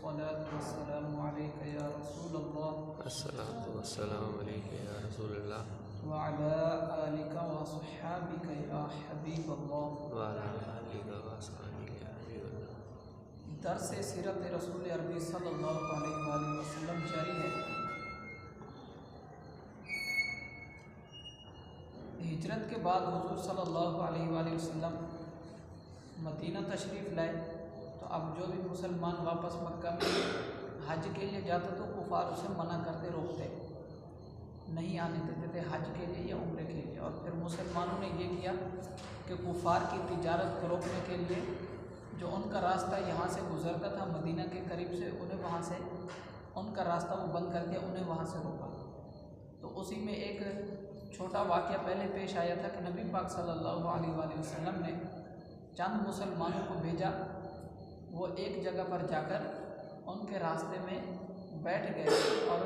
वस्सलामु अलैका या रसूलल्लाह अस्सलातु वस्सलामु अलैका या रसूलल्लाह व अला आलिका व अस्हाबिका या हबीबल्लाह व अला आलिका व अस्हाबिका या हबीबल्लाह। दर्स सीरत रसूल अरबी सल्लल्लाहु अलैहि वसल्लम जारी है। हिजरत के बाद हुजूर सल्लल्लाहु अलैहि वसल्लम मदीना तशरीफ़ लाए, तो अब जो भी मुसलमान वापस मक्का में हज के लिए जाते तो कुफार उसे मना करते, रोकते, नहीं आने देते थे हज के लिए या उम्रे के लिए। और फिर मुसलमानों ने ये किया कि कुफार की तिजारत को रोकने के लिए जो उनका रास्ता यहाँ से गुज़रता था मदीना के करीब से, उन्हें वहाँ से उनका रास्ता वो बंद कर दिया, उन्हें वहाँ से रोका। तो उसी में एक छोटा वाक़या पहले पेश आया था कि नबी पाक सल्लल्लाहु अलैहि वसल्लम ने चंद मुसलमानों को भेजा, वो एक जगह पर जाकर उनके रास्ते में बैठ गए और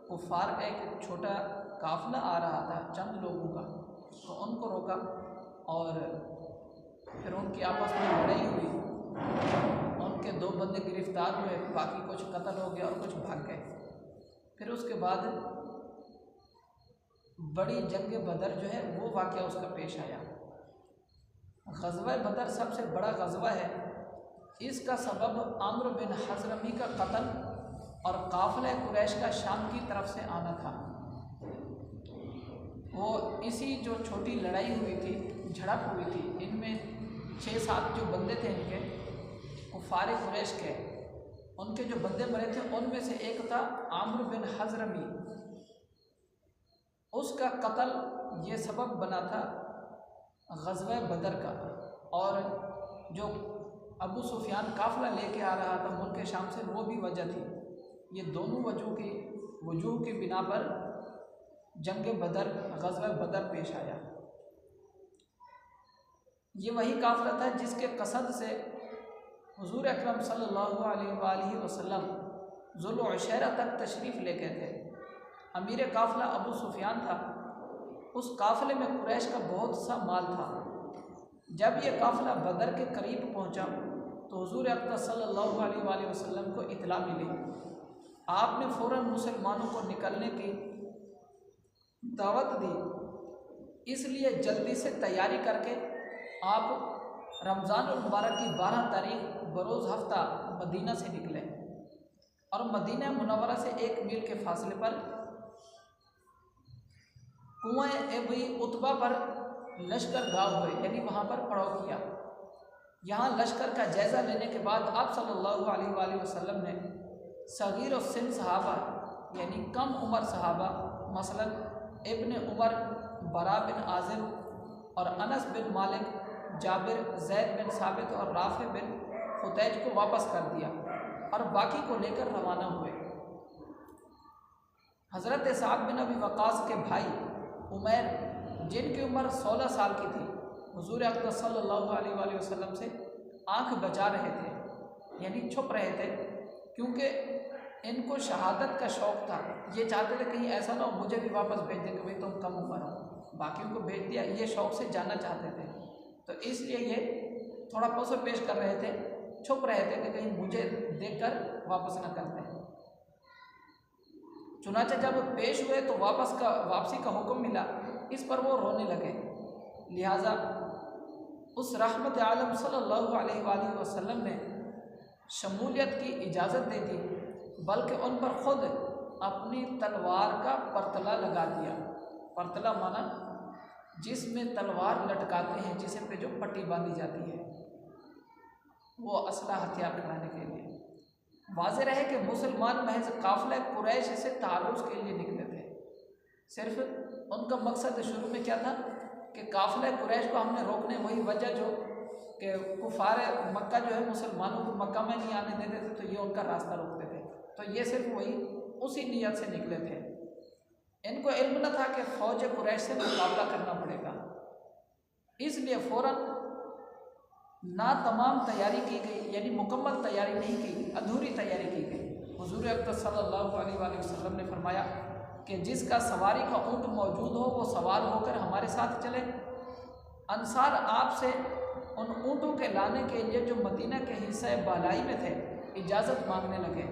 कुफार का एक छोटा काफ़िला आ रहा था चंद लोगों का, तो उनको रोका और फिर उनकी आपस में लड़ाई हुई। उनके 2 बंदे गिरफ्तार हुए, बाकी कुछ कत्ल हो गया और कुछ भाग गए। फिर उसके बाद बड़ी जंग बदर जो है वो वाक़या उसका पेश आया। ग़ज़वा बदर सबसे बड़ा ग़ज़वा है। इसका सबब आमिर बिन हज़रमी का कत्ल और काफ़िला कुरैश का शाम की तरफ से आना था। वो इसी जो छोटी लड़ाई हुई थी, झड़प हुई थी, इनमें 6-7 जो बंदे थे इनके कुफ़ार कुरैश के, उनके जो बंदे मरे थे उनमें से एक था आमिर बिन हज़रमी। उसका कत्ल ये सबब बना था ग़ज़वा बदर का। और जो अबू सुफियान काफ़िला लेके आ रहा था मुल्क शाम से, वो भी वजह थी। ये दोनों वजूह की बिना पर जंग बदर, ग़ज़वा बदर पेश आया। ये वही काफ़िला था जिसके कसद से हुज़ूर अकरम सल्लल्लाहु अलैहि वसल्लम ज़ुल उशैरा तक तशरीफ़ ले गए थे। अमीर काफ़िला अबू सुफियान था। उस काफ़िले में कुरैश का बहुत सा माल था। जब ये काफ़िला बदर के करीब पहुंचा तो हुज़ूर अक़दस सल्लल्लाहु अलैहि वसल्लम को इत्तला मिली। आपने फ़ौरन मुसलमानों को निकलने की दावत दी, इसलिए जल्दी से तैयारी करके आप रमज़ान मुबारक की 12 तारीख बरोज़ हफ्ता मदीना से निकले और मदीना मुनव्वरा से 1 मील के फासले पर कुआं अबी उतबा पर लश्कर गाँव हुए, यानी वहाँ पर पड़ाव किया। यहाँ लश्कर का जायज़ा लेने के बाद आप सल्लल्लाहु अलैहि वसल्लम ने सगीर और सिन सहाबा, यानी कम उम्र सहाबा, मसलन इब्न उमर, बरा बिन आज़िम और अनस बिन मालिक, जाबिर, ज़ैद बिन साबित और राफ़े बिन खुतैज को वापस कर दिया और बाकी को लेकर रवाना हुए। हज़रत साद बिन अबी वक़ास के भाई उमैर, जिनकी उम्र 16 साल की थी, हुज़ूर अक़दस सल्लल्लाहु अलैहि वसल्लम से आँख बचा रहे थे, यानी छुप रहे थे, क्योंकि इनको शहादत का शौक़ था। ये चाहते थे कहीं ऐसा ना हो मुझे भी वापस भेज दें कि भाई तुम कम उम्र हो, बाकियों को भेज दिया, ये शौक़ से जाना चाहते थे। तो इसलिए ये थोड़ा पोसो पेश कर रहे थे, छुप रहे थे कि कहीं मुझे देखकर वापस ना करते हैं। चुनांचे जब पेश हुए तो वापसी का हुक्म मिला, इस पर वो रोने लगे। लिहाजा उस रहमत आलम सल्लल्लाहु अलैहि वसल्लम ने शमूलियत की इजाज़त दे दी, बल्कि उन पर ख़ुद अपनी तलवार का परतला लगा दिया। परतला माना जिसमें तलवार लटकाते हैं, जिसे पे जो पट्टी बांधी जाती है, वो असला हथियार कराने के लिए। वाज़ेह रहे कि मुसलमान महज काफ़िला कुरैश से तारुज़ के लिए निकले थे। सिर्फ उनका मकसद शुरू में क्या था कि काफ़िला कुरैश को हमने रोकने, वही वजह जो कि कुफ़ार मक्का जो है मुसलमानों को मक्का में नहीं आने देते थे, तो ये उनका रास्ता रोकते थे। तो ये सिर्फ वही उसी नीयत से निकले थे। इनको इल्म न था कि फ़ौज कुरैश से मुकाबला करना पड़ेगा, इसलिए फ़ौरन ना तमाम तैयारी की गई, यानी मुकम्मल तैयारी नहीं की गई, अधूरी तैयारी की गई। हुज़ूर अक़दस सल्लल्लाहु अलैहि वसल्लम ने फरमाया कि जिसका सवारी का ऊँट मौजूद हो वो सवार होकर हमारे साथ चले। अंसार आपसे उन ऊँटों के लाने के लिए जो मदीना के हिस्से बालाई में थे इजाज़त मांगने लगे।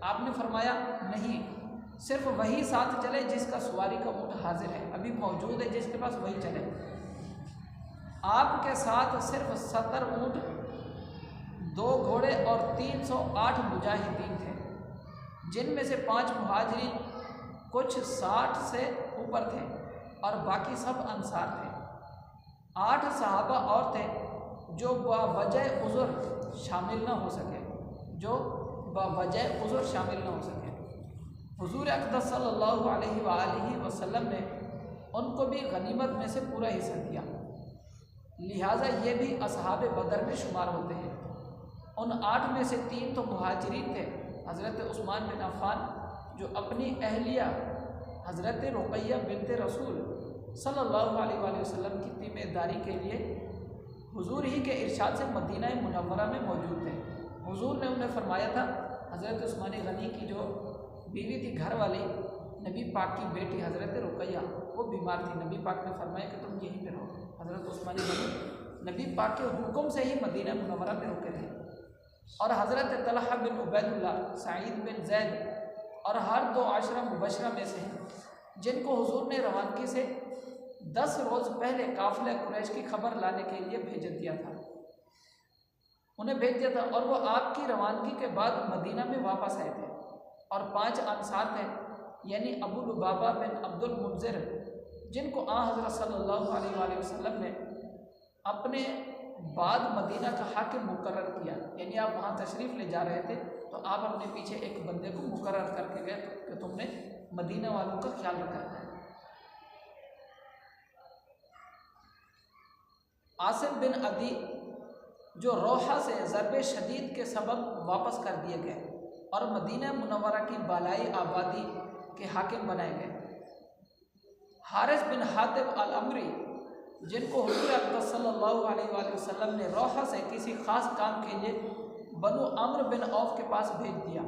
आपने फरमाया नहीं, सिर्फ वही साथ चले जिसका सवारी का ऊँट हाजिर है, अभी मौजूद है, जिसके पास वही चले। आपके साथ सिर्फ 70 ऊँट, 2 घोड़े और 308 मुजाहिदीन थे, जिनमें से 5 मुहाजिरीन, कुछ 60 से ऊपर थे और बाकी सब अंसार थे। 8 सहाबा और थे जो बावजह उज़्र शामिल न हो सके, हुज़ूर अक़दस सल्लल्लाहु अलैहि वसल्लम ने उनको भी गनीमत में से पूरा हिस्सा दिया, लिहाजा ये भी असहाब बदर में शुमार होते हैं। उन 8 में से 3 तो मुहाजिरीन थे, हज़रत उस्मान बिन अफ़्फ़ान जो अपनी अहलिया हज़रत रुक़ैया बिन्त रसूल सल्लल्लाहु अलैहि वसल्लम की तीमेदारी के लिए हुजूर ही के इरशाद से मदीना मुनव्वरा में मौजूद थे। हुजूर ने उन्हें फरमाया था, हज़रत उस्मान गनी की जो बीवी थी, घर वाली, नबी पाक की बेटी हज़रत रुक़ैया, वो बीमार थी। नबी पाक ने फरमाया कि तुम यहीं पे रहो। हज़रत उस्मान गनी नबी पाक के हुक्म से ही मदीना मुनव्वरा में रुके थे। और हज़रत तलहा बिन उबैदुल्लाह, सईद बिन ज़ैद और हर 2 आशरा मुबशरा में से हैं, जिनको हुजूर ने रवानगी से 10 रोज़ पहले काफ़िला कुरैश की खबर लाने के लिए भेज दिया था, उन्हें भेज दिया था। और वो आपकी रवानगी के बाद मदीना में वापस आए थे। और 5 अंसार थे, यानी अबू लुबाबा बिन अब्दुल मुंज़िर, जिनको हज़रत सल्लल्लाहु अलैहि वसल्लम ने अपने बाद मदीना का हाकिम मुकर्रर किया। यानी आप वहाँ तशरीफ़ ले जा रहे थे तो आप अपने पीछे एक बंदे को मुकर्रर करके गए कि तुमने मदीना वालों का ख्याल रखना है। आसिम बिन अदी जो रोहा से ज़रबे शदीद के सबब वापस कर दिए गए और मदीना मुनव्वरा की बालाई आबादी के हाकिम बनाए गए। हारिस बिन हातिब अल-अमरी, जिनको हुज़ूर अक़दस सल्लल्लाहु अलैहि वसल्लम ने रोहा से किसी ख़ास काम के लिए बनु अम्र बिन औफ के पास भेज दिया,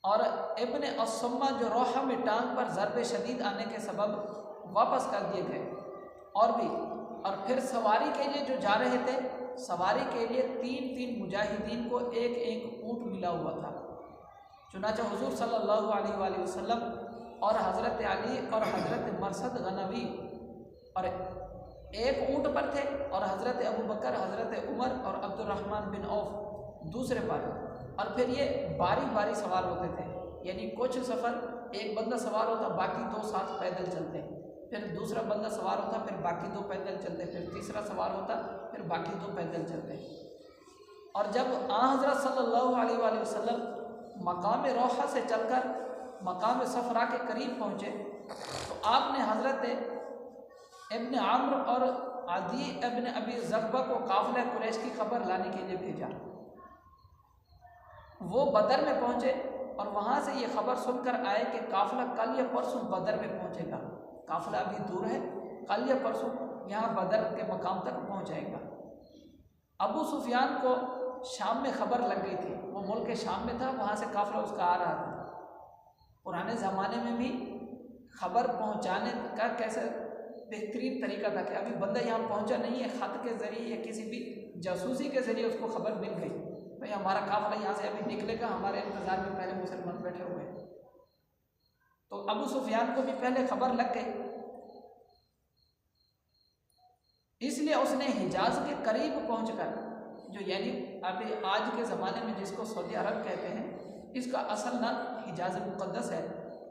और इब्न अस्सम्मा जो रोहा में टांग पर ज़रबे शदीद आने के सबब वापस कर दिए गए। और फिर सवारी के लिए जो जा रहे थे, सवारी के लिए 3 मुजाहिदीन को एक ऊँट मिला हुआ था। चुनांचे हुज़ूर सल्लल्लाहु अलैहि वसल्लम और हज़रत अली और हज़रत मरसद गनवी और एक ऊँट पर थे, और हज़रत अबू बकर, हज़रत उमर और अब्दुर्रहमान बिन औफ दूसरे पर। और फिर ये बारी बारी सवार होते थे, यानी कुछ सफ़र एक बंदा सवार होता, बाकी 2 साथ पैदल चलते, फिर दूसरा बंदा सवार होता, फिर बाकी 2 पैदल चलते, फिर तीसरा सवार होता, फिर बाकी 2 पैदल चलते। और जब हज़रत सल्लल्लाहु अलैहि वसल्लम मकाम रोहा से चलकर मकाम सफरा के करीब पहुँचे तो आपने हज़रत इब्न आम्र और आदि इब्न अबी ज़क्बा को काफ़िला कुरैश की खबर लाने के लिए भेजा। वो बदर में पहुँचे और वहाँ से ये खबर सुनकर आए कि काफ़िला कल या परसों बदर में पहुँचेगा। काफ़िला अभी दूर है, कल या परसों यहाँ बदर के मकाम तक पहुँच जाएगा। अबू सुफियान को शाम में खबर लग गई थी, वो मुल्क शाम में था, वहाँ से काफ़िला उसका आ रहा था। पुराने ज़माने में भी खबर पहुँचाने का कैसे बेहतरीन तरीका था कि अभी बंदा यहाँ पहुँचा नहीं है, ख़त के ज़रिए या किसी भी जासूसी के ज़रिए उसको खबर मिल गई, भाई हमारा काफ़िला यहाँ से अभी निकलेगा, हमारे इंतज़ार में पहले मुसलमान बैठे हुए हैं। तो अबू सुफियान को भी पहले खबर लग गई, इसलिए उसने हिजाज के करीब पहुंचकर, जो यानी अभी आज के ज़माने में जिसको सऊदी अरब कहते हैं, इसका असल नाम हिजाज मुक़द्दस है,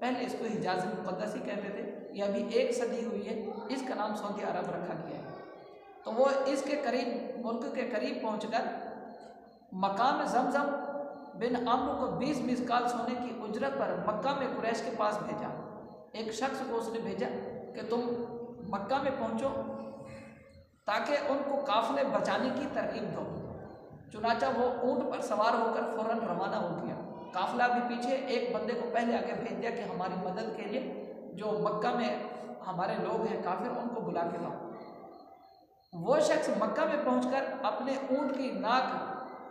पहले इसको हिजाज मुक़द्दस ही कहते थे। यह अभी 1 सदी हुई है, इसका नाम सऊदी अरब रखा गया है। तो वो इसके करीब, मुल्क के करीब पहुंचकर मकाम ज़मज़म बिन अम्र को 20 मिस्काल सोने की उजरत पर मक्का में कुरैश के पास भेजा। एक शख्स को उसने भेजा कि तुम मक्का में पहुँचो ताकि उनको काफ़िले बचाने की तरकीब दो। चुनाचा वो ऊँट पर सवार होकर फ़ौरन रवाना हो गया। काफ़िला भी पीछे, एक बंदे को पहले आके भेज दिया कि हमारी मदद के लिए जो मक्का में हमारे लोग हैं काफिर, उनको बुला के लाओ। वो शख्स मक्का में पहुंचकर अपने ऊँट की नाक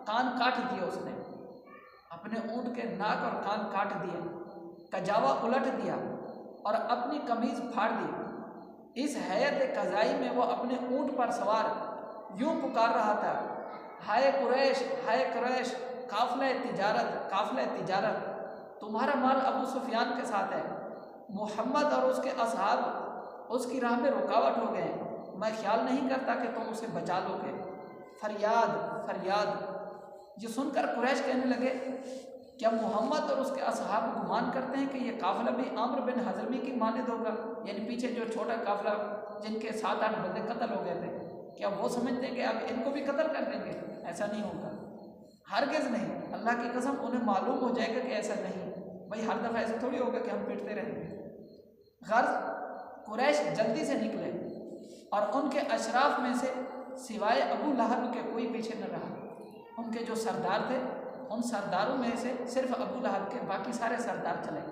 कान काट दिए, उसने अपने ऊँट के नाक और कान काट दिए, कजावा उलट दिया और अपनी कमीज़ फाड़ दी। इस हैत कज़ाई में वो अपने ऊँट पर सवार यूँ पुकार रहा था, हाय कुरैश, काफिला तिजारत, तुम्हारा माल अबू सुफियान के साथ है। मोहम्मद और उसके असहाब उसकी राह में रुकावट हो गए, मैं ख्याल नहीं करता कि तुम उसे बचा लोगे। फरियाद। ये सुनकर कुरैश कहने लगे, क्या मोहम्मद और उसके असहाब गुमान करते हैं कि ये काफिला भी आम्र बिन हज़रमी की मानिद होगा? यानी पीछे जो छोटा काफिला जिनके 7-8 बंदे कत्ल हो गए थे, क्या वो समझते हैं कि अब इनको भी कत्ल कर देंगे? ऐसा नहीं होगा, हरगिज़ नहीं। अल्लाह की कसम, उन्हें मालूम हो जाएगा कि ऐसा नहीं। भाई हर दफ़ा ऐसा थोड़ी होगा कि हम पिटते रहेंगे। गर्ज कुरैश जल्दी से निकले और उनके अशराफ में से सिवाय अबू लहब के कोई पीछे न रहा। उनके जो सरदार थे, उन सरदारों में से सिर्फ अबू लहब के बाकी सारे सरदार चले।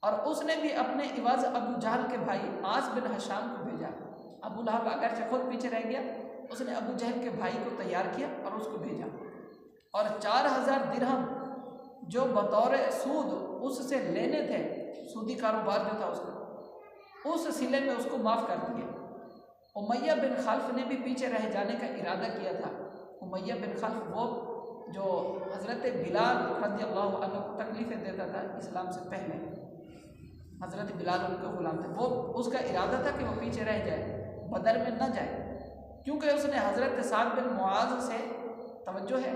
और उसने भी अपने इवाज़ अबू जहल के भाई आस बिन हशाम को भेजा। अबू लहब अगर से खुद पीछे रह गया, उसने अबू जहल के भाई को तैयार किया और उसको भेजा। और 4000 दिरहम जो बतौर सूद उससे लेने थे, सूदी कारोबार जो था उसका, उस सिले में उसको माफ़ कर दिया। उमैया बिन खल्फ ने भी पीछे रह जाने का इरादा किया था। उमैया बिन खल्फ वो जो हज़रत बिलाल रज़ियल्लाहु अन्हु को तकलीफ़ें देता था इस्लाम से पहले, हज़रत बिलाल उनके ग़ुलाम थे। वो उसका इरादा था कि वो पीछे रह जाए, बदर में न जाए, क्योंकि उसने हज़रत साद बिन मुआज़ से तवज्जो है,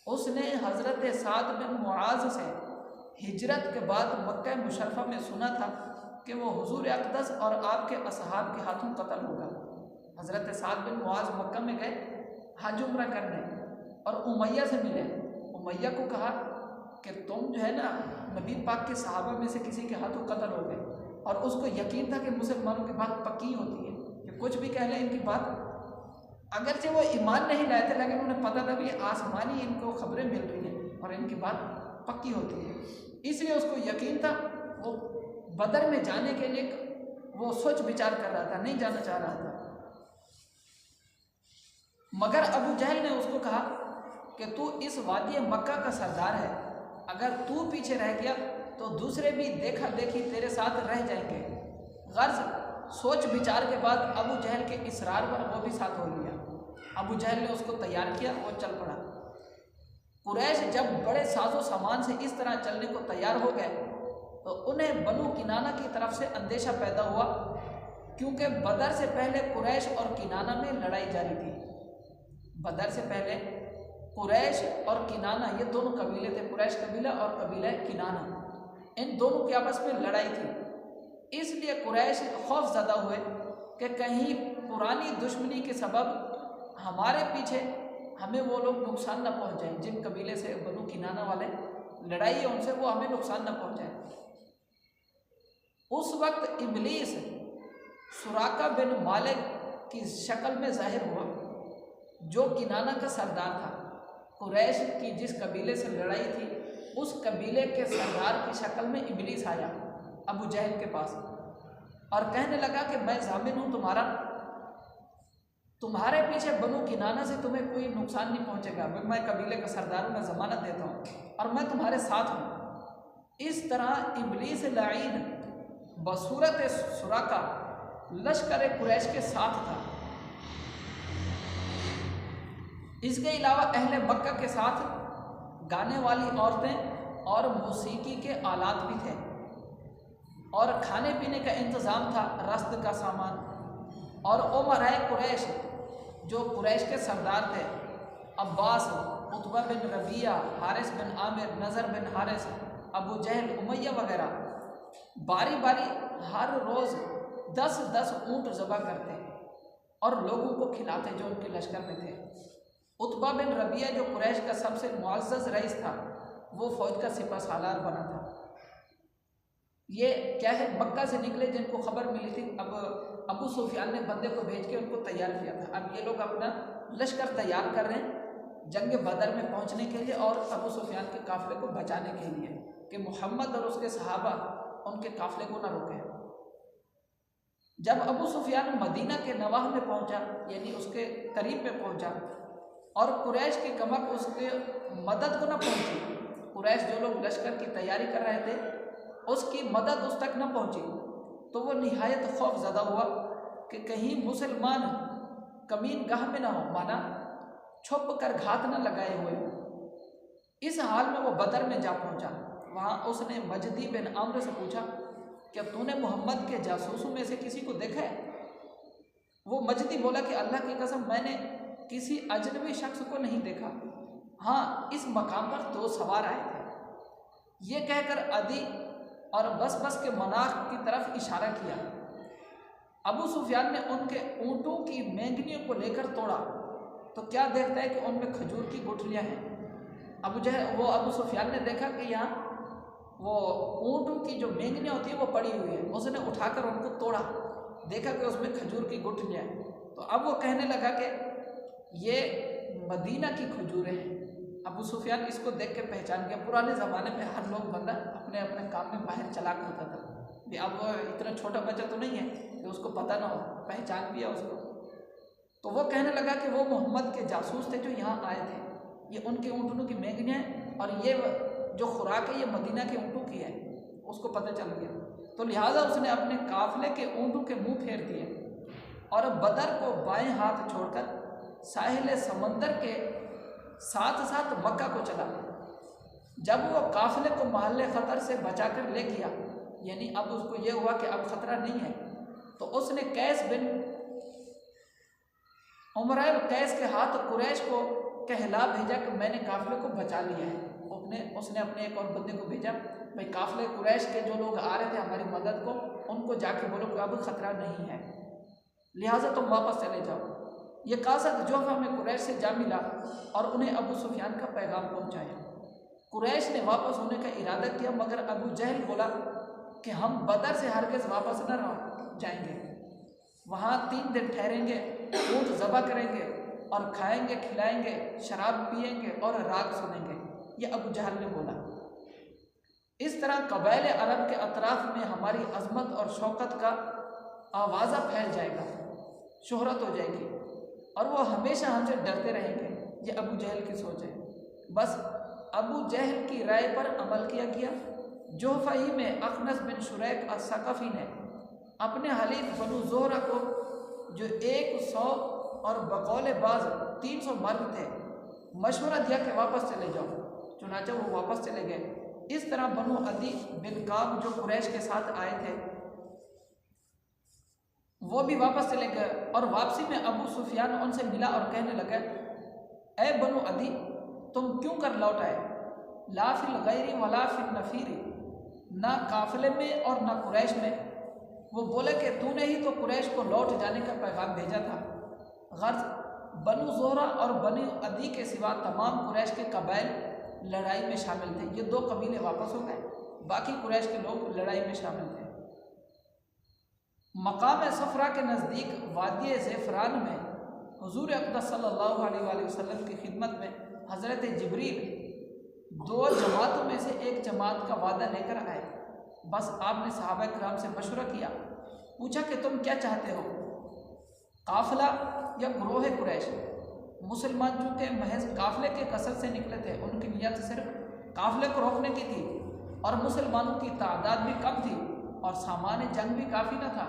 उसने हज़रत साद बिन मुआज़ से हिजरत के बाद मक्का मुशर्रफा में सुना था कि वो हुजूर अक़दस और आपके असहाब के हाथों कत्ल होगा। हज़रत साद बिन मुआज़ मक्का में गए हज उम्रा करने और उमैया से मिले। उमैया को कहा कि तुम जो है ना नबी पाक के सहाबा में से किसी के हाथों कत्ल हो गए। और उसको यकीन था कि मुसलमानों की बात पक्की होती है, कि कुछ भी कह लें इनकी बात, अगरचे वो ईमान नहीं लाए थे लेकिन उन्हें पता था भी आसमानी इनको खबरें मिल रही हैं और इनकी बात पक्की होती है, इसलिए उसको यकीन था। वो बदर में जाने के लिए वो सोच विचार कर रहा था, नहीं जाना चाह रहा था। मगर अबू जहल ने उसको कहा कि तू इस वादी मक्का का सरदार है, अगर तू पीछे रह गया तो दूसरे भी देखा देखी तेरे साथ रह जाएंगे। गर्ज सोच विचार के बाद अबू जहल के इसरार पर वो भी साथ हो लिया। अबू जहल ने उसको तैयार किया, वो चल पड़ा। कुरैश जब बड़े साजो सामान से इस तरह चलने को तैयार हो गए तो उन्हें बनु किनाना की तरफ से अंदेशा पैदा हुआ, क्योंकि बदर से पहले कुरैश और किनाना में लड़ाई जारी थी। बदर से पहले कुरैश और किनाना, ये दोनों कबीले थे, कुरैश कबीला और कबीला किनाना, इन दोनों की आपस में लड़ाई थी। इसलिए कुरैश खौफज़दा हुए कि कहीं पुरानी दुश्मनी के सबब हमारे पीछे हमें वो लोग नुकसान न पहुंचाएं। जिन कबीले से बनु किनाना वाले लड़ाई है उनसे, वो हमें नुकसान न पहुंचाएं। उस वक्त इब्लीस सुराका बिन मालिक की शक्ल में जाहिर हुआ, जो किनाना का सरदार था। कुरैश की जिस कबीले से लड़ाई थी उस कबीले के सरदार की शक्ल में इब्लीस आया अबू जहल के पास और कहने लगा कि मैं जामिन हूँ तुम्हारा, तुम्हारे पीछे बनु किनाना से तुम्हें कोई नुकसान नहीं पहुँचेगा, मैं कबीले का सरदार हूँ, मैं ज़मानत देता हूँ और मैं तुम्हारे साथ हूँ। इस तरह इब्लीस लाइन बसूरत सुराका लश्कर कुरैश के साथ था। इसके अलावा अहले मक्का के साथ गाने वाली औरतें और मौसीकी के आलात भी थे और खाने पीने का इंतज़ाम था, रस्द का सामान। और उमराए कुरैश, जो कुरैश के सरदार थे, अब्बास, उतबा बिन रबिया, हारिस बिन आमिर, नज़र बिन हारिस, अबू जहल, उमैया वगैरह, बारी बारी हर रोज़ 10-10 ऊँट ज़बह करते और लोगों को खिलाते जो उनके लश्कर में थे। उतबा बिन रबिया जो कुरैश का सबसे मुअज़्ज़ज़ रईस था, वो फ़ौज का सिपा सालार बना था। ये क्या है, मक्का से निकले, जिनको खबर मिली थी। अब अबू सुफियान ने बंदे को भेज के उनको तैयार किया था। अब ये लोग अपना लश्कर तैयार कर रहे हैं जंग बदर में पहुंचने के लिए और अबू सुफियान के काफ़िले को बचाने के लिए, कि मोहम्मद और उसके सहाबा उनके काफ़िले को न रोकें। जब अबू सुफियान मदीना के नवाह में पहुंचा, यानी उसके करीब में पहुंचा, और कुरैश की कमक उसके मदद को न पहुंची, कुरैश जो लोग लश्कर की तैयारी कर रहे थे उसकी मदद उस तक न पहुंची, तो वो निहायत खौफज़दा हुआ कि कहीं मुसलमान कमीन गाह में ना हो। माना छुप कर घात न लगाए हुए हो। इस हाल में वो बदर में जा पहुंचा। वहाँ उसने मजदी बिन अम्र से पूछा, क्या तूने मोहम्मद के जासूसों में से किसी को देखा है? वो मजदी बोला कि अल्लाह की कसम मैंने किसी अजनबी शख्स को नहीं देखा। हाँ, इस मकाम पर 2 सवार आए थे। ये कहकर अदी और बस के मनाख की तरफ इशारा किया। अबू सुफियान ने उनके ऊँटों की मेंगनियों को लेकर तोड़ा तो क्या देखता है कि उनमें खजूर की गुठलियाँ हैं। अबू सुफियान ने देखा कि यहाँ वो ऊँटों की जो मेंगनियाँ होती है वो पड़ी हुई है। उसने उठाकर उनको तोड़ा, देखा कि उसमें खजूर की गुठलियाँ हैं। तो अब वो कहने लगा कि ये मदीना की खजूरें हैं। अबू सुफियान इसको देख के पहचान गया। पुराने ज़माने में हर लोग बंदा अपने अपने काम में बाहर चलाक होता था। अब वो इतना छोटा बच्चा तो नहीं है कि उसको पता ना हो, पहचान भी है उसको। तो वो कहने लगा कि वो मोहम्मद के जासूस थे जो यहाँ आए थे। ये उनके ऊँटों की मेंगनियाँ हैं और ये जो खुराक है ये मदीना के ऊँटों की है। उसको पता चल गया। तो लिहाजा उसने अपने काफिले के ऊँटों के मुंह फेर दिए और बदर को बाएं हाथ छोड़कर साहिल समंदर के साथ साथ मक्का को चला। जब वो काफिले को महल ख़तर से बचाकर ले गया, यानी अब उसको ये हुआ कि अब ख़तरा नहीं है, तो उसने कैस बिन उमराइल कैस के हाथ कुरैश को कहला भेजा कि मैंने काफिले को बचा लिया है। उसने अपने एक और बंदे को भेजा, भाई काफिले कुरैश के जो लोग आ रहे थे हमारी मदद को, उनको जाके बोलो कि अब ख़तरा नहीं है, लिहाजा तुम वापस चले जाओ। ये कासद जोहफा में कुरैश से जा मिला और उन्हें अबू सुफियान का पैगाम पहुंचाया। कुरैश ने वापस होने का इरादा किया, मगर अबू जहल बोला कि हम बदर से हरगिज़ वापस न जाएंगे। वहाँ 3 दिन ठहरेंगे, ऊँट ज़बह करेंगे और खाएंगे, खिलाएंगे, शराब पिएंगे और राग सुनेंगे। ये अबू जहल ने बोला। इस तरह कबाइल अरब के अतराफ में हमारी अजमत और शौकत का आवाज़ा फैल जाएगा, शोहरत हो जाएगी और वो हमेशा हमसे डरते रहेंगे। ये अबू जहल की सोच है। बस अबू जहल की राय पर अमल किया गया। जोहफा ही में अखनस बिन शुरैक अस्सक़फ़ी ने अपने हलीफ बनु ज़ोहरा को, जो 100 और बकौल बाज 300 मर्द थे, मशवरा दिया कि वापस चले जाओ। चुनांचे वो वापस चले गए। इस तरह बनु अदी बिन काब जो कुरैश के साथ आए थे वो भी वापस चले गए और वापसी में अबू सुफियान उनसे मिला और कहने लगा, ए बनु अदी, तुम क्यों कर लौट आए? ला फिल गैरी वला फिल नफीरी, ना काफिले में और ना कुरैश में। वो बोले कि तूने ही तो कुरैश को लौट जाने का पैगाम भेजा था। गर्ज बनु ज़ोहरा और बनु अदी के सिवा तमाम कुरैश के कबाइल लड़ाई में शामिल थे। ये 2 कबीले वापस हो गए, बाकी कुरैश के लोग लड़ाई में शामिल थे। मकाम सफरा के नज़दीक वादी ज़ेफ़रान में हुज़ूर अक़दस सल्लल्लाहु अलैहि वसल्लम की खिदमत में हज़रत जिब्रील 2 जमातों में से एक जमात का वादा लेकर आए। बस आपने सहाबा किराम से मशवरा किया, पूछा कि तुम क्या चाहते हो, काफ़िला या ग्रोह कुरैश? मुसलमान चूँकि महज काफ़िले के कसरत से निकले थे, उनकी नीयत सिर्फ काफ़िले को रोकने की थी और मुसलमानों की तादाद भी कम थी और सामान जंग भी काफ़ी न था,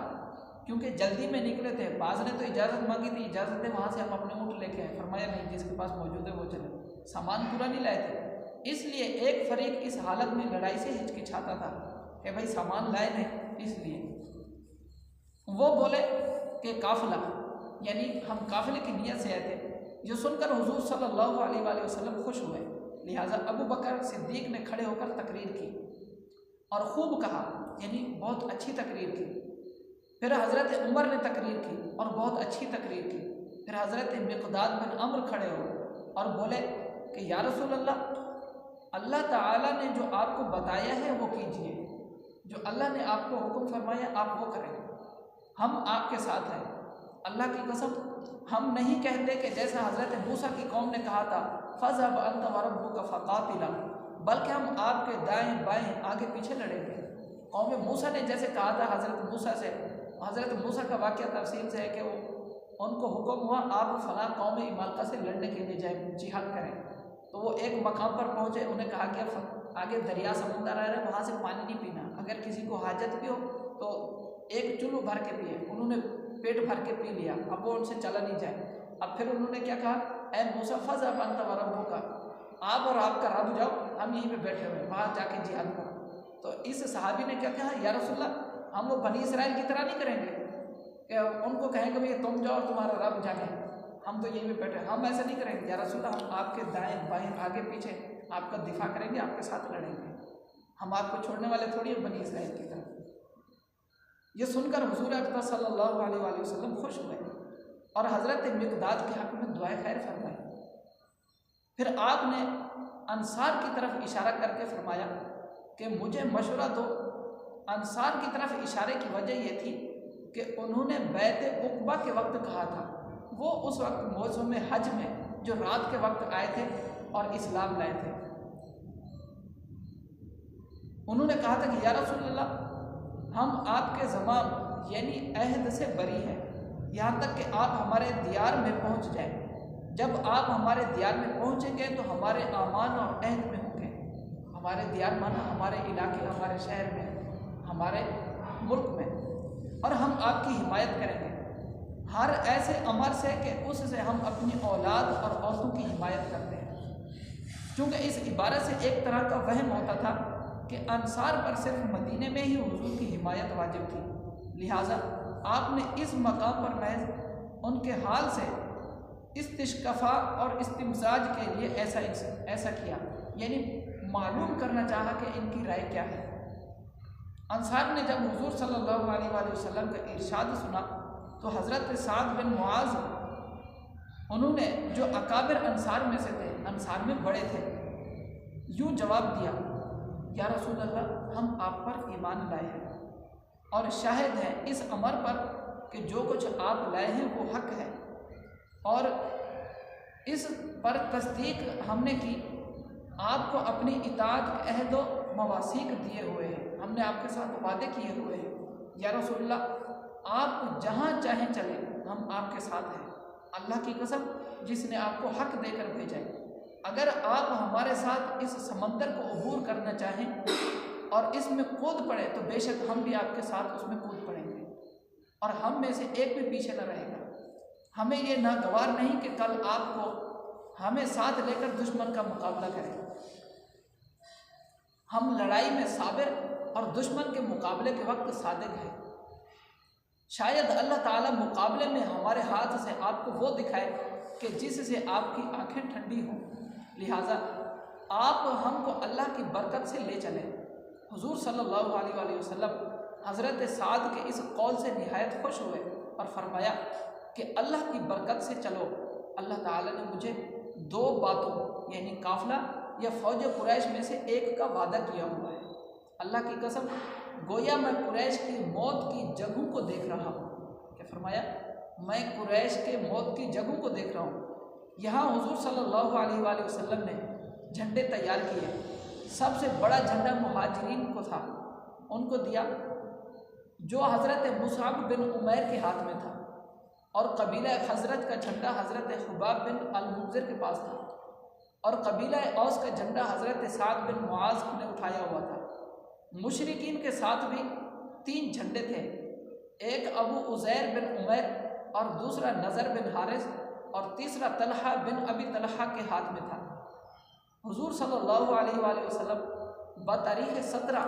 क्योंकि जल्दी में निकले थे। बाज़ ने तो इजाज़त मांगी थी, इजाज़त दे वहाँ से हम अपने ऊँट लेके आए। फरमाया नहीं, जिसके पास मौजूद है वो चले, सामान पूरा नहीं लाए थे। इसलिए एक फरीक इस हालत में लड़ाई से हिचकिचाता था कि भाई सामान लाए नहीं। इसलिए वो बोले कि काफ़िला, यानी हम काफ़िले की नीयत से आए थे। जो सुनकर हुजूर सल्लल्लाहु अलैहि वसल्लम खुश हुए, लिहाजा अबू बकर सिद्दीक ने खड़े होकर तकरीर की और खूब कहा, यानी बहुत अच्छी तकरीर की। फिर हज़रत उमर ने तकरीर की और बहुत अच्छी तकरीर की। फिर हज़रत मिक़दाद बिन अम्र खड़े हो और बोले कि या रसूल अल्लाह, अल्लाह ताला ने जो आपको बताया है वो कीजिए, जो अल्लाह ने आपको हुक्म फरमाया आप वो करें, हम आपके साथ हैं। अल्लाह की कसम हम नहीं कहते कि जैसा हज़रत मूसा की कौम ने कहा था फ़ज़हब अंत व रब्बुका फ़क़ातिला, बल्कि हम आपके दाएं बाएं आगे पीछे लड़ेंगे। कौम मूसा ने जैसे कहा था हज़रत मूसा से, हज़रत मूसा का वाक़या तफसील से है कि वो उनको हुक्म हुआ आप फ़लाँ कौम इमालका से लड़ने के लिए जाए, जिहाद करें। तो वो एक मकाम पर पहुँचे, उन्हें कहा कि आगे दरिया समुंदर आ रहा है, वहाँ से पानी नहीं पीना, अगर किसी को हाजत भी हो तो एक चुल्लू भर के पिए। उन्होंने पेट भर के पी लिया, अब वो उनसे चला नहीं जाए। अब फिर उन्होंने क्या कहा, ए मूसा फ़ज़हब अंत व रब्बुका, आप और आपका रब जाओ, हम यहीं पे बैठे हुए हैं, बाहर जाके जिहाद करो। तो इस सहाबी ने क्या कहा, या रसूलल्लाह हम वो बनी इसराइल की तरह नहीं करेंगे कि उनको कहेंगे भैया तुम जाओ और तुम्हारा रब जागे, हम तो यहीं पे बैठे, हम ऐसा नहीं करेंगे। या रसूलल्लाह हम आपके दाएं बाएं आगे पीछे आपका दिफा करेंगे, आपके साथ लड़ेंगे, हम आपको छोड़ने वाले थोड़ी हैं बनी इसराइल की तरह। ये सुनकर हुजूर अकबर सल्लल्लाहु अलैहि वसल्लम खुश हुए और हज़रत मिक़दाद के हक़ में दुआए खैर फरमाई। फिर आपने अंसार की तरफ इशारा करके फरमाया कि मुझे मशवरा दो। अंसार की तरफ इशारे की वजह ये थी कि उन्होंने बैत उक़बा के वक्त कहा था, वो उस वक्त मौसम हज में जो रात के वक्त आए थे और इस्लाम लाए थे। उन्होंने कहा था कि या रसूलल्लाह हम आपके ज़मान यानी अहद से बरी हैं, यहाँ तक कि आप हमारे दियार में पहुँच जाएं। जब आप हमारे दियार में पहुँचेंगे तो हमारे आमान और अहद में होंगे। हमारे दियार माना हमारे इलाके, हमारे शहर में, हमारे मुल्क में, और हम आपकी हिमायत करेंगे हर ऐसे अमर से कि उससे हम अपनी औलाद और औरतों की हिमायत करते हैं। क्योंकि इस इबारत से एक तरह का वहम होता था कि अंसार पर सिर्फ मदीने में ही हुजूर की हिमायत वाजिब थी, लिहाजा आपने इस मकाम पर महज उनके हाल से इस्तिश्काफ़ा और इस्तिमजाज के लिए ऐसा किया, यानी मालूम करना चाहा कि इनकी राय क्या है। अंसार ने जब हुजूर सल्लल्लाहु अलैहि वसल्लम का इरशाद सुना तो हज़रत साद बिन मुआज़, उन्होंने जो अकाबिर अंसार में से थे, अंसार में बड़े थे, यूँ जवाब दिया, या रसूल अल्लाह हम आप पर ईमान लाए हैं और शाहिद हैं इस अमर पर कि जो कुछ आप लाए हैं वो हक है, और इस पर तस्दीक हमने की, आपको अपनी इताअत अहद व मवासीक दिए हुए हैं, हमने आपके साथ वादे किए हुए हैं। या रसूलल्लाह आप जहाँ चाहें चले, हम आपके साथ हैं। अल्लाह की कसम जिसने आपको हक देकर भेजा है, अगर आप हमारे साथ इस समंदर को अबूर करना चाहें और इसमें कूद पड़े तो बेशक हम भी आपके साथ उसमें कूद पड़ेंगे और हम में से एक भी पीछे न रहेगा। हमें ये नागवार नहीं कि कल आपको हमें साथ लेकर दुश्मन का मुकाबला करें। हम लड़ाई में साबिर और दुश्मन के मुकाबले के वक्त सादिक हैं। शायद अल्लाह ताला मुकाबले में हमारे हाथ से आपको वो दिखाए कि जिससे आपकी आंखें ठंडी हों, लिहाजा आप हमको अल्लाह की बरकत से ले चलें। हुजूर सल्लल्लाहु अलैहि वसल्लम हज़रत साद के इस कौल से निहायत खुश हुए और फरमाया कि अल्लाह की बरकत से चलो। अल्लाह ताला ने मुझे दो बातों यानी काफ़िला या फ़ौज कुरैश में से एक का वादा किया हुआ है। अल्लाह की कसम गोया मैं कुरैश की मौत की जगहों को देख रहा हूँ। क्या फरमाया? मैं कुरैश के मौत की जगहों को देख रहा हूँ। यहाँ हुजूर सल्लल्लाहु अलैहि वसल्लम ने झंडे तैयार किए। सबसे बड़ा झंडा मुहाजिरीन को था, उनको दिया, जो हज़रत मुसाब बिन उमैर के हाथ में था, और कबीला हज़रत का झंडा हज़रत हुबाब बिन अल-मुंज़िर के पास था, और कबीला औस का झंडा हज़रत साद बिन मुआज़ ने उठाया हुआ था। मुशरिकीन के साथ भी 3 झंडे थे, एक अबू उज़ैर बिन उमैर और दूसरा नज़र बिन हारिस और तीसरा तलहा बिन अबी तलहा के हाथ में था। हुजूर सल्लल्लाहु अलैहि वसल्लम बतारीख़ 17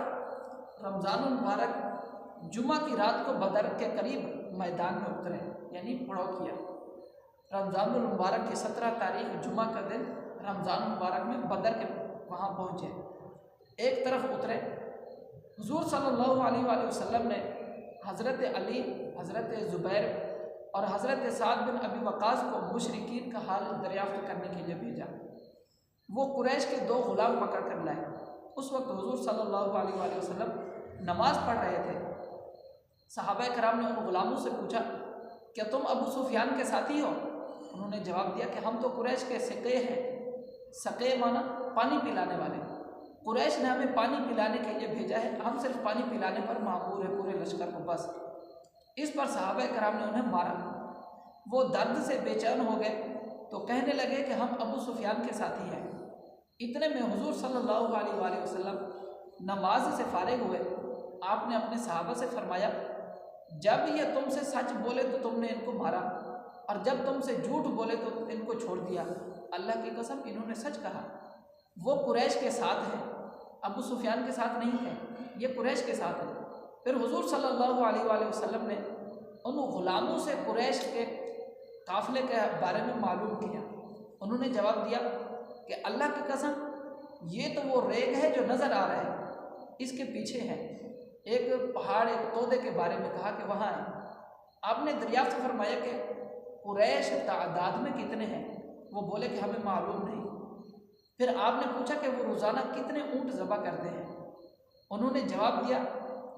रमज़ानुल मुबारक जुमा की रात को बदर के करीब मैदान में उतरे, यानी पड़ाव किया। रमज़ानुल मुबारक की 17 तारीख जुमा का दिन रमज़ानुल मुबारक में बदर के वहाँ पहुँचे। एक तरफ उतरे, हुजूर सल्लल्लाहु अलैहि वसल्लम ने हज़रत अली, हज़रत ज़ुबैर और हज़रत साद बिन अबी वक़ास को मुशरिकीन का हाल दरियाफ्त करने के लिए भेजा। वो कुरैश के 2 ग़ुलाम पकड़ कर लाए। उस वक्त हुजूर सल्लल्लाहु अलैहि वसल्लम नमाज़ पढ़ रहे थे। सहाबा कराम ने उन ग़ुलामों से पूछा, क्या तुम अबू सुफियान के साथी हो? उन्होंने जवाब दिया कि हम तो कुरैश के सक़े हैं। सक़े माना पानी पिलाने वाले। कुरैश ने हमें पानी पिलाने के लिए भेजा है, हम सिर्फ पानी पिलाने पर मामूर है पूरे लश्कर को, बस। इस पर सहाबा कराम ने उन्हें मारा। वो दर्द से बेचैन हो गए तो कहने लगे कि हम अबू सुफियान के साथी हैं। इतने में हुजूर सल्लल्लाहु अलैहि वसल्लम नमाज से फारिग हुए। आपने अपने सहाबा से फरमाया, जब ये तुमसे सच बोले तो तुमने इनको मारा, और जब तुमसे झूठ बोले तो इनको छोड़ दिया। अल्लाह की कसम इन्होंने सच कहा। वो कुरैश के साथ हैं, अबू सुफियान के साथ नहीं है, ये कुरैश के साथ है। फिर हुजूर सल्लल्लाहु अलैहि वसल्लम ने उन ग़ुलामों से कुरैश के काफ़िले के बारे में मालूम किया। उन्होंने जवाब दिया कि अल्लाह की कसम ये तो वो रेग है जो नज़र आ रहा है, इसके पीछे है। एक पहाड़, एक तोदे के बारे में कहा कि वहाँ है। आपने दरियाफ्त फरमाया कि कुरैश तादाद में कितने हैं? वो बोले कि हमें मालूम नहीं। फिर आपने पूछा कि वो रोज़ाना कितने ऊँट ज़बह करते हैं? उन्होंने जवाब दिया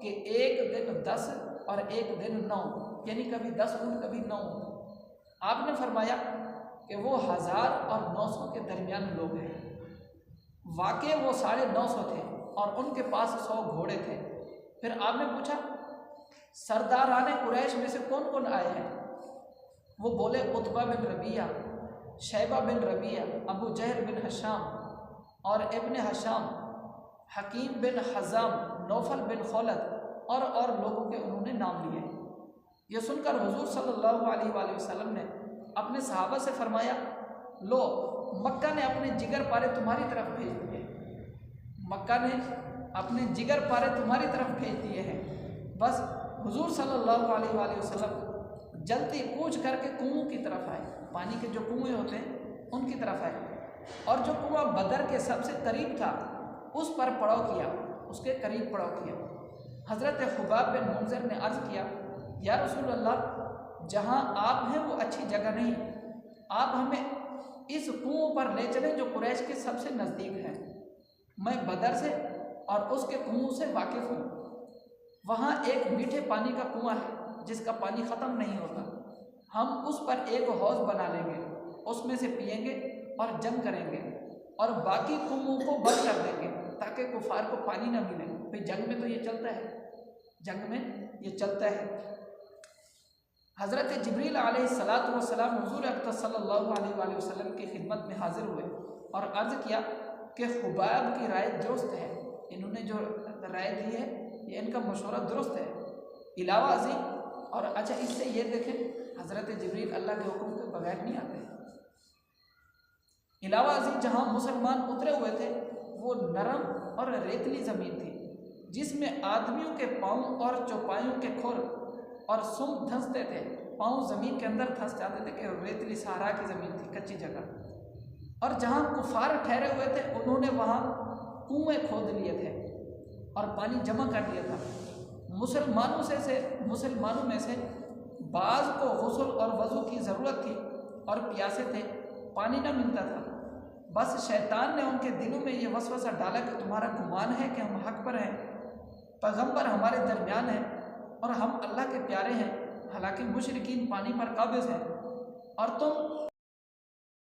कि एक दिन 10 और एक दिन 9, यानी कभी 10 ऊँट कभी 9 ऊँट। आपने फरमाया कि वो 1000 और 900 के दरमियान लोग हैं। वाकई वो 950 थे और उनके पास 100 घोड़े थे। फिर आपने पूछा सरदाराने कुरैश में से कौन कौन आए हैं? वो बोले उतबा बिन रबिया, शैबा बिन रबिया, अबू जहल बिन हशाम और इब्न हशाम, हकीम बिन हज़ाम, नौफल बिन खौलद और लोगों के उन्होंने नाम लिए। ये सुनकर हुजूर सल्लल्लाहु अलैहि वसल्लम ने अपने सहाबा से फरमाया, लो मक्का ने अपने जिगर पारे तुम्हारी तरफ भेज दिए। मक्का ने अपने जिगर पारे तुम्हारी तरफ भेज दिए हैं। बस हुजूर सल्लल्लाहु अलैहि वसल्लम जल्दी कूच करके कुओं की तरफ आए, पानी के जो कुएँ होते हैं उनकी तरफ आए। और जो कुआं बदर के सबसे करीब था उस पर पड़ाव किया, उसके करीब पड़ाव किया। हज़रत खुबाब बिन मुंज़िर ने अर्ज़ किया, या रसूल अल्लाह, जहाँ आप हैं वो अच्छी जगह नहीं, आप हमें इस कुओं पर ले चलें जो कुरैश के सबसे नज़दीक है। मैं बदर से और उसके कुओं से वाकिफ़ हूँ। वहाँ एक मीठे पानी का कुआं है जिसका पानी ख़त्म नहीं होता। हम उस पर एक हौज़ बना लेंगे, उसमें से पिएंगे और जंग करेंगे और बाकी कुओं को बंद कर देंगे ताकि कुफार को पानी ना मिले। भाई जंग में तो ये चलता है, जंग में ये चलता है। हज़रत जिब्रील अलैहिस्सलातु वस्सलाम हुज़ूर अक़दस सल्लल्लाहु अलैहि वसल्लम की खिदमत में हाजिर हुए और अर्ज़ किया कि खुबाब की राय दुरुस्त है, इन्होंने जो राय दी है ये इनका मशवरा दुरुस्त है। इलावा अज़ी और अच्छा इससे ये देखें, हज़रत जिब्रील अल्लाह के हुक्म के बगैर नहीं आते। इलावा अज़ी जहाँ मुसलमान उतरे हुए थे वो नरम और रेतली ज़मीन थी जिसमें आदमियों के पाँव और चौपाइयों के खुर और सुम धंसते थे। पाँव ज़मीन के अंदर धंस जाते थे कि रेतली सहारा की ज़मीन थी, कच्ची जगह। और जहाँ कुफार ठहरे हुए थे उन्होंने वहाँ कुएँ खोद लिए थे और पानी जमा कर दिया था। मुसलमानों में से बाज़ को गुस्ल और वज़ू की ज़रूरत थी और प्यासे थे, पानी न मिलता था। बस शैतान ने उनके दिलों में ये वसवसा डाला कि तुम्हारा गुमान है कि हम हक़ पर हैं, पैगंबर हमारे दरमियान हैं और हम अल्लाह के प्यारे हैं, हालांकि मुशरिकीन पानी पर काबिज़ हैं और तुम